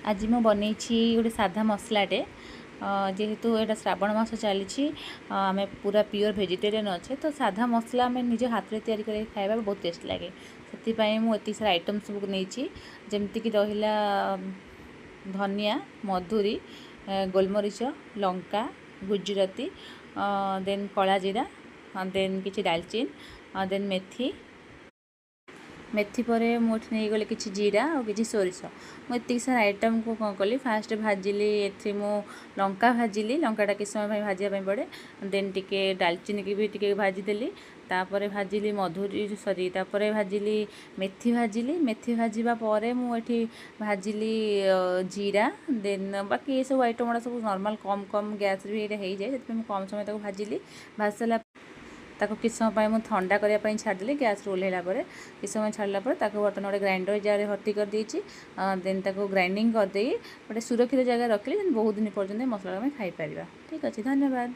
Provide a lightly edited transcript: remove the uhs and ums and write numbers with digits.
आज मैं बनई गोटे साधा मसलाटे जेहेतु यहाँ श्रावण मास चली आम पूरा प्योर वेजिटेरियन अच्छे तो साधा मसला आम निज हाथ में तैयारी कर खाଇବା बहुत टेस्ट लगे से मुझे सारा आइटम सब नहीं जमतीक रहा धनिया मधुरी गोलमरीच लंका गुजराती देन कला जीरा देन किसी डालचीन देन मेथी मेथी पर मुझे नहीं गली कि जीरा और कि सोरिष मुझे सारा आइटम को कौन कली फास्ट भाजिली ये मु लंका भाजिली लंकाटा किस समय भाजापी पड़े देन टिके डालचीनी की भी टिके भाजीदेली तापर भाजिली मधुरी सरी तापर भाजिली मेथी भाजवा पर मुझे भाजिली जीरा देन बाकी ये सब आइटम गुड़ा सब नॉर्मल कम कम गैस भी ये हो जाए से कम समय तक भाजिली भाज सारा ताको किस समय मुझे ठंडा करने छाड़देली गैस ओल्हेला किस समय छाड़ा बर्तन गोटे ग्राइंडर जार भर्ती कर देती देन ताको ग्राइंडिंग करदे गोटे सुरक्षित जगह रखिले बहुत दिन पर्यटन मसला आम खाई पार। ठीक अच्छे धन्यवाद।